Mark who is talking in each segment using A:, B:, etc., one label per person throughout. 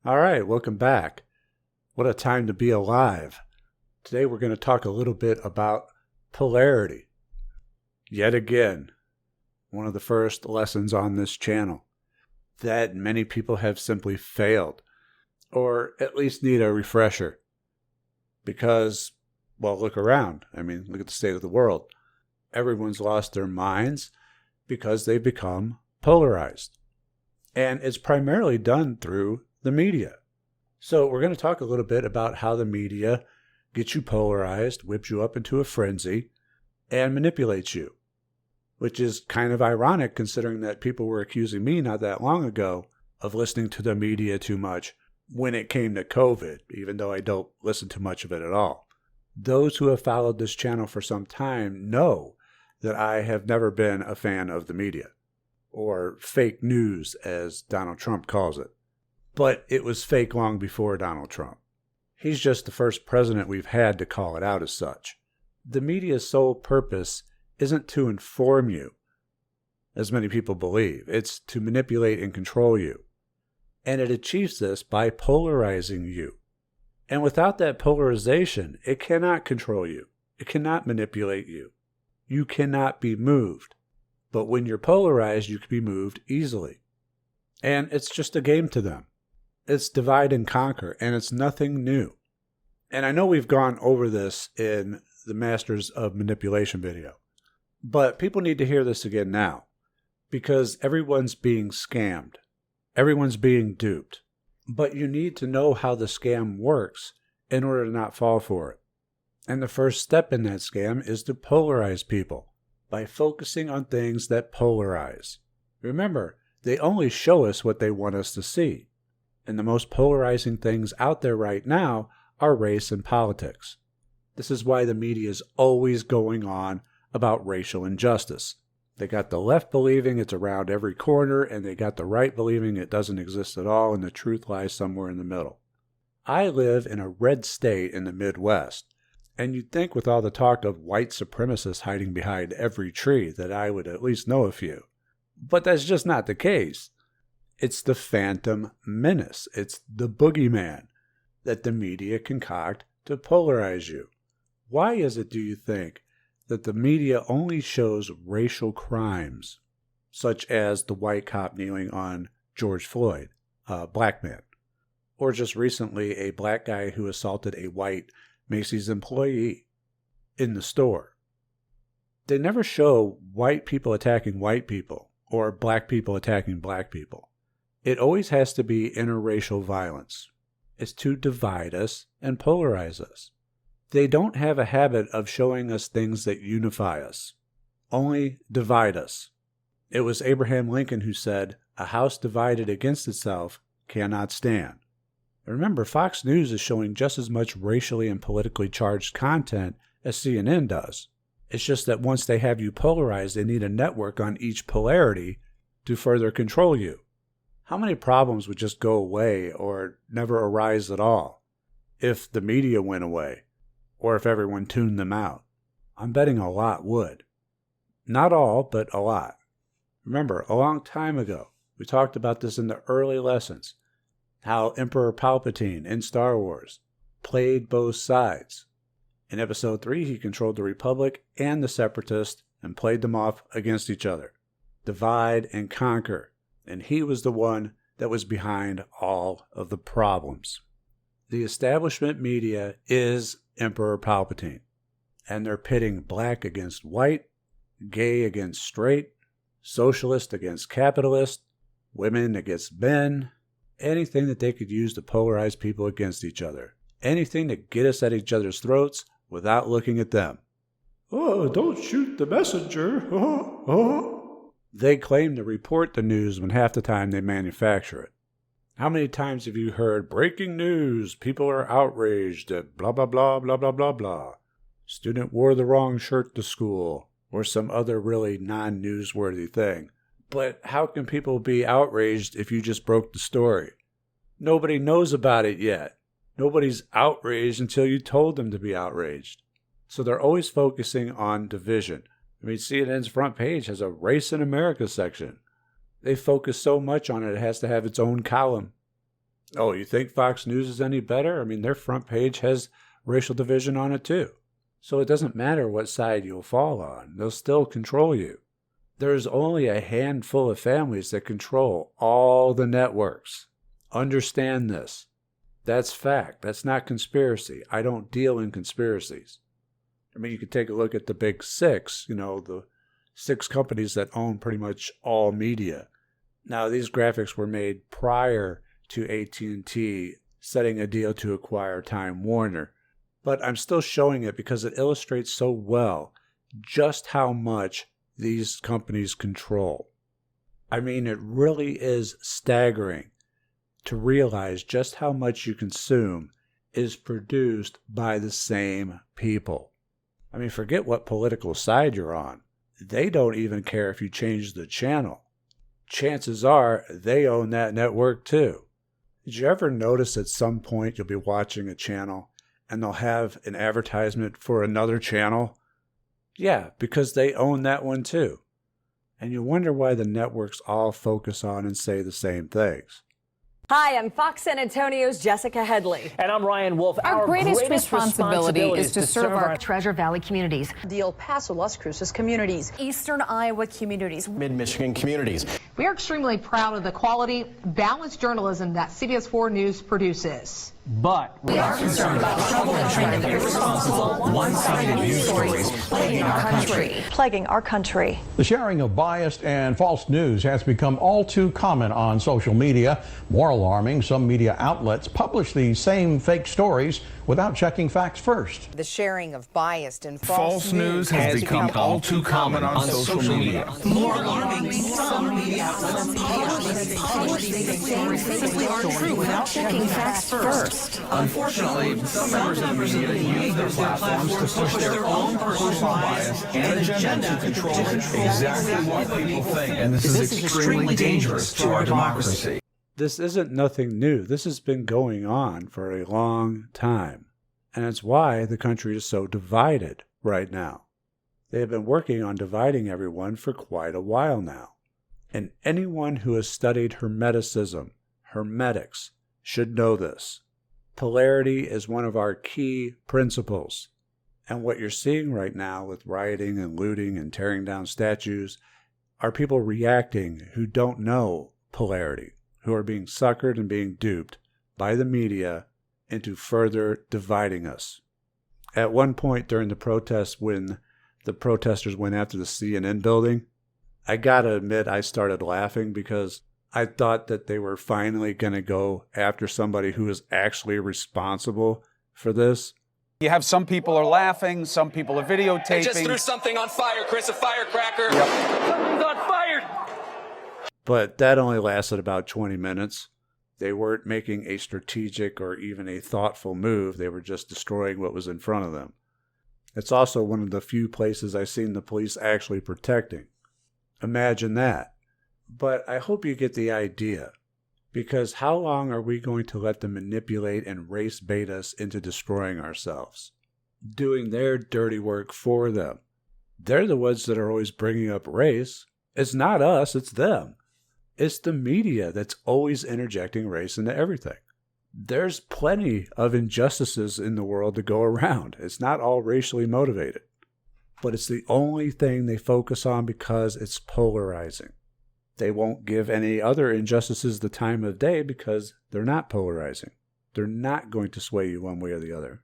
A: All right, welcome back. What a time to be alive. Today we're going to talk a little bit about polarity. Yet again, one of the first lessons on this channel that many people have simply failed, or at least need a refresher. Because, well, look around. Look at the state of the world. Everyone's lost their minds because they've become polarized. And it's primarily done through the media. So we're going to talk a little bit about how the media gets you polarized, whips you up into a frenzy, and manipulates you. Which is kind of ironic considering that people were accusing me not that long ago of listening to the media too much when it came to COVID, even though I don't listen to much of it at all. Those who have followed this channel for some time know that I have never been a fan of the media, or fake news as Donald Trump calls it. But it was fake long before Donald Trump. He's just the first president we've had to call it out as such. The media's sole purpose isn't to inform you, as many people believe. It's to manipulate and control you. And it achieves this by polarizing you. And without that polarization, it cannot control you. It cannot manipulate you. You cannot be moved. But when you're polarized, you can be moved easily. And it's just a game to them. It's divide and conquer, and it's nothing new. And I know we've gone over this in the Masters of Manipulation video. But people need to hear this again now, because everyone's being scammed. Everyone's being duped. But you need to know how the scam works in order to not fall for it. And the first step in that scam is to polarize people by focusing on things that polarize. Remember, they only show us what they want us to see. And the most polarizing things out there right now are race and politics. This is why the media is always going on about racial injustice. They got the left believing it's around every corner, and they got the right believing it doesn't exist at all, and the truth lies somewhere in the middle. I live in a red state in the Midwest, and you'd think with all the talk of white supremacists hiding behind every tree that I would at least know a few. But that's just not the case. It's the phantom menace. It's the boogeyman that the media concoct to polarize you. Why is it, do you think, that the media only shows racial crimes, such as the white cop kneeling on George Floyd, a black man, or just recently a black guy who assaulted a white Macy's employee in the store? They never show white people attacking white people or black people attacking black people. It always has to be interracial violence. It's to divide us and polarize us. They don't have a habit of showing us things that unify us, only divide us. It was Abraham Lincoln who said, "A house divided against itself cannot stand." Remember, Fox News is showing just as much racially and politically charged content as CNN does. It's just that once they have you polarized, they need a network on each polarity to further control you. How many problems would just go away or never arise at all if the media went away, or if everyone tuned them out? I'm betting a lot would. Not all, but a lot. Remember, a long time ago, we talked about this in the early lessons, how Emperor Palpatine in Star Wars played both sides. In Episode 3, he controlled the Republic and the Separatists and played them off against each other. Divide and conquer. And he was the one that was behind all of the problems. The establishment media is Emperor Palpatine. And they're pitting black against white, gay against straight, socialist against capitalist, women against men, anything that they could use to polarize people against each other. Anything to get us at each other's throats without looking at them. "Oh, don't shoot the messenger." They claim to report the news when half the time they manufacture it. How many times have you heard, "Breaking news, people are outraged at blah blah blah blah blah blah blah. Student wore the wrong shirt to school," or some other really non-newsworthy thing. But how can people be outraged if you just broke the story? Nobody knows about it yet. Nobody's outraged until you told them to be outraged. So they're always focusing on division. CNN's front page has a Race in America section. They focus so much on it, it has to have its own column. Oh, you think Fox News is any better? I mean, their front page has racial division on it too. So it doesn't matter what side you'll fall on. They'll still control you. There's only a handful of families that control all the networks. Understand this. That's fact. That's not conspiracy. I don't deal in conspiracies. I mean, you could take a look at the big six, the 6 companies that own pretty much all media. Now, these graphics were made prior to AT&T setting a deal to acquire Time Warner. But I'm still showing it because it illustrates so well just how much these companies control. I mean, it really is staggering to realize just how much you consume is produced by the same people. I mean, forget what political side you're on. They don't even care if you change the channel. Chances are they own that network too. Did you ever notice at some point you'll be watching a channel and they'll have an advertisement for another channel? Yeah, because they own that one too. And you wonder why the networks all focus on and say the same things.
B: Hi, I'm Fox San Antonio's Jessica Headley.
C: And I'm Ryan Wolf.
D: Our greatest responsibility is to serve our
E: Treasure Valley communities,
F: the El Paso, Las Cruces communities,
E: Eastern Iowa communities,
C: Mid-Michigan communities.
G: We are extremely proud of the quality, balanced journalism that CBS 4 News produces.
C: But
E: we are concerned about trouble and trend of irresponsible, one-sided news stories plaguing our country.
H: The sharing of biased and false news has become all too common on social media. More alarming, some media outlets publish these same fake stories without checking facts first.
I: The sharing of biased and false
J: news has become all too common on social media.
E: More alarming, some media outlets publish these same fake stories without checking facts first.
J: Unfortunately, some members of the media use their platforms to push their own personal bias and agenda to control exactly what people think. And this is extremely dangerous to our democracy.
A: This isn't nothing new. This has been going on for a long time. And it's why the country is so divided right now. They have been working on dividing everyone for quite a while now. And anyone who has studied hermeticism, hermetics, should know this. Polarity is one of our key principles. And what you're seeing right now with rioting and looting and tearing down statues are people reacting who don't know polarity, who are being suckered and being duped by the media into further dividing us. At one point during the protests, when the protesters went after the CNN building, I gotta admit I started laughing because I thought that they were finally going to go after somebody who is actually responsible for this.
K: You have some people are laughing, some people are videotaping.
L: I just threw something on fire, Chris, a firecracker.
K: Yep.
L: Something's on fire.
A: But that only lasted about 20 minutes. They weren't making a strategic or even a thoughtful move. They were just destroying what was in front of them. It's also one of the few places I've seen the police actually protecting. Imagine that. But I hope you get the idea, because how long are we going to let them manipulate and race bait us into destroying ourselves, doing their dirty work for them? They're the ones that are always bringing up race. It's not us, it's them. It's the media that's always interjecting race into everything. There's plenty of injustices in the world to go around. It's not all racially motivated. But it's the only thing they focus on because it's polarizing. They won't give any other injustices the time of day because they're not polarizing. They're not going to sway you one way or the other.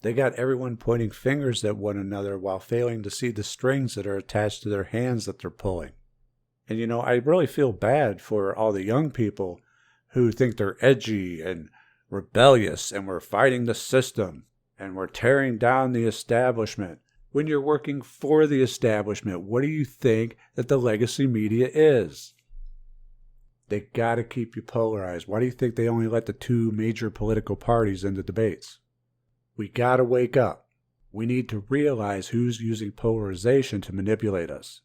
A: They got everyone pointing fingers at one another while failing to see the strings that are attached to their hands that they're pulling. And I really feel bad for all the young people who think they're edgy and rebellious and we're fighting the system and we're tearing down the establishment. When you're working for the establishment, what do you think that the legacy media is? They got to keep you polarized. Why do you think they only let the 2 major political parties into debates? We got to wake up. We need to realize who's using polarization to manipulate us.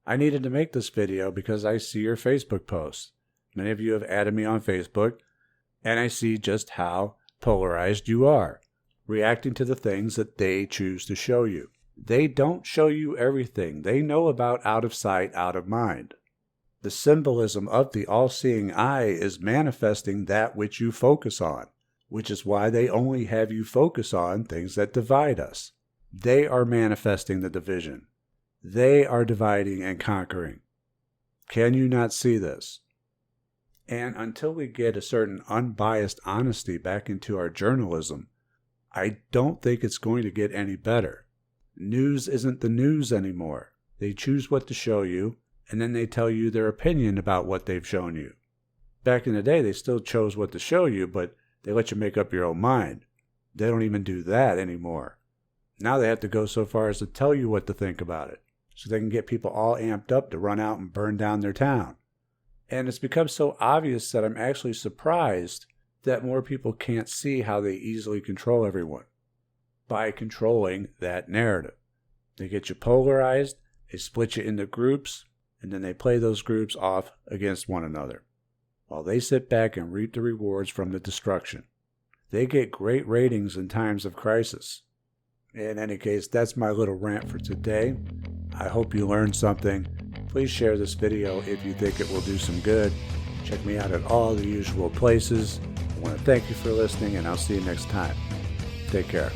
A: I needed to make this video because I see your Facebook posts. Many of you have added me on Facebook, and I see just how polarized you are, reacting to the things that they choose to show you. They don't show you everything. They know about out of sight, out of mind. The symbolism of the all-seeing eye is manifesting that which you focus on, which is why they only have you focus on things that divide us. They are manifesting the division. They are dividing and conquering. Can you not see this? And until we get a certain unbiased honesty back into our journalism, I don't think it's going to get any better. News isn't the news anymore. They choose what to show you, and then they tell you their opinion about what they've shown you. Back in the day, they still chose what to show you, but they let you make up your own mind. They don't even do that anymore. Now they have to go so far as to tell you what to think about it, so they can get people all amped up to run out and burn down their town. And it's become so obvious that I'm actually surprised that more people can't see how they easily control everyone by controlling that narrative. They get you polarized, they split you into groups, and then they play those groups off against one another, while they sit back and reap the rewards from the destruction. They get great ratings in times of crisis. In any case, that's my little rant for today. I hope you learned something. Please share this video if you think it will do some good. Check me out at all the usual places. I want to thank you for listening, and I'll see you next time. Take care.